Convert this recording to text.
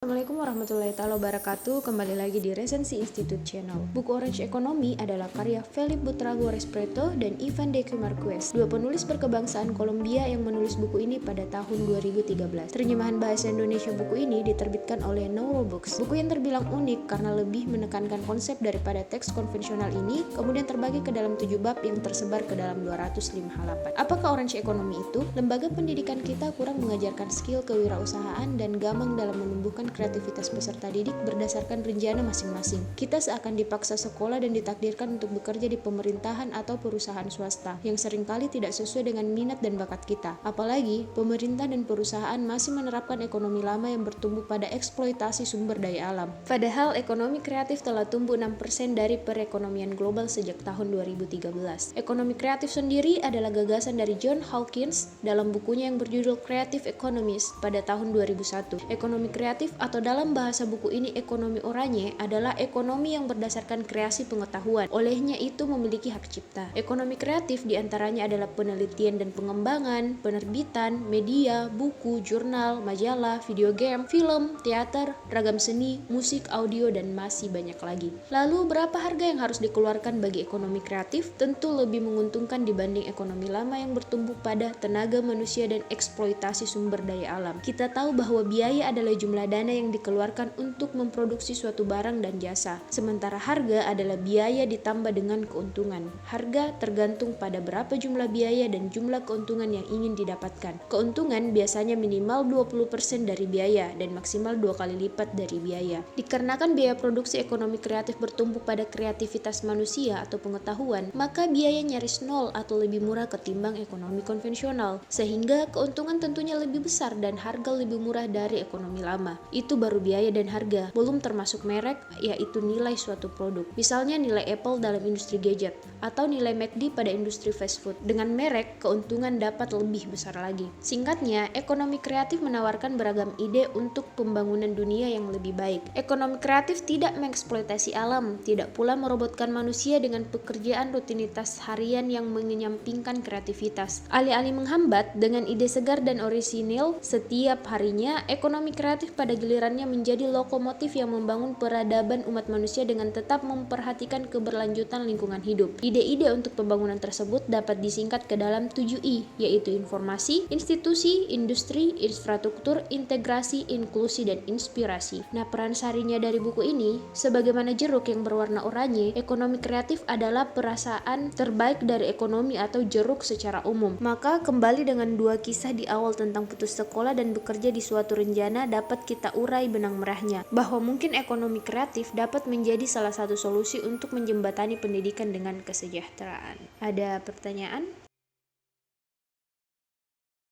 Assalamualaikum warahmatullahi wabarakatuh. Kembali lagi di Resensi Institute Channel. Buku Orange Economy adalah karya Felipe Buitrago Preto dan Ivan Deque Marquez, dua penulis berkebangsaan Kolombia yang menulis buku ini pada tahun 2013. Terjemahan bahasa Indonesia buku ini diterbitkan oleh Nauro Books. Buku yang terbilang unik karena lebih menekankan konsep daripada teks konvensional ini, kemudian terbagi ke dalam 7 bab yang tersebar ke dalam 205 halaman. Apakah Orange Economy itu? Lembaga pendidikan kita kurang mengajarkan skill kewirausahaan dan gamang dalam menumbuhkan kreativitas peserta didik berdasarkan rencana masing-masing. Kita seakan dipaksa sekolah dan ditakdirkan untuk bekerja di pemerintahan atau perusahaan swasta yang seringkali tidak sesuai dengan minat dan bakat kita. Apalagi, pemerintah dan perusahaan masih menerapkan ekonomi lama yang bertumbuh pada eksploitasi sumber daya alam. Padahal ekonomi kreatif telah tumbuh 6% dari perekonomian global sejak tahun 2013. Ekonomi kreatif sendiri adalah gagasan dari John Hawkins dalam bukunya yang berjudul Creative Economics pada tahun 2001. Ekonomi kreatif atau dalam bahasa buku ini ekonomi oranye adalah ekonomi yang berdasarkan kreasi pengetahuan. Olehnya itu memiliki hak cipta. Ekonomi kreatif diantaranya adalah penelitian dan pengembangan, penerbitan, media, buku, jurnal, majalah, video game, film, teater, ragam seni, musik, audio, dan masih banyak lagi. Lalu berapa harga yang harus dikeluarkan bagi ekonomi kreatif? Tentu lebih menguntungkan dibanding ekonomi lama yang bertumbuh pada tenaga manusia dan eksploitasi sumber daya alam. Kita tahu bahwa biaya adalah jumlah dana yang dikeluarkan untuk memproduksi suatu barang dan jasa. Sementara harga adalah biaya ditambah dengan keuntungan. Harga tergantung pada berapa jumlah biaya dan jumlah keuntungan yang ingin didapatkan. Keuntungan biasanya minimal 20% dari biaya dan maksimal 2 kali lipat dari biaya. Dikarenakan biaya produksi ekonomi kreatif bertumbuh pada kreativitas manusia atau pengetahuan, maka biaya nyaris nol atau lebih murah ketimbang ekonomi konvensional. Sehingga keuntungan tentunya lebih besar dan harga lebih murah dari ekonomi lama. Itu baru biaya dan harga, belum termasuk merek, yaitu nilai suatu produk. Misalnya nilai Apple dalam industri gadget, atau nilai McD pada industri fast food. Dengan merek, keuntungan dapat lebih besar lagi. Singkatnya, ekonomi kreatif menawarkan beragam ide untuk pembangunan dunia yang lebih baik. Ekonomi kreatif tidak mengeksploitasi alam, tidak pula merobotkan manusia dengan pekerjaan rutinitas harian yang menyampingkan kreativitas. Alih-alih menghambat dengan ide segar dan orisinil, setiap harinya ekonomi kreatif pada gilirannya menjadi lokomotif yang membangun peradaban umat manusia dengan tetap memperhatikan keberlanjutan lingkungan hidup. Ide-ide untuk pembangunan tersebut dapat disingkat ke dalam 7I, yaitu informasi, institusi, industri, infrastruktur, integrasi, inklusi, dan inspirasi. Nah, peran sarinya dari buku ini, sebagaimana jeruk yang berwarna oranye, ekonomi kreatif adalah perasaan terbaik dari ekonomi atau jeruk secara umum. Maka kembali dengan dua kisah di awal tentang putus sekolah dan bekerja di suatu renjana dapat kita urai benang merahnya, bahwa mungkin ekonomi kreatif dapat menjadi salah satu solusi untuk menjembatani pendidikan dengan kesejahteraan. Ada pertanyaan?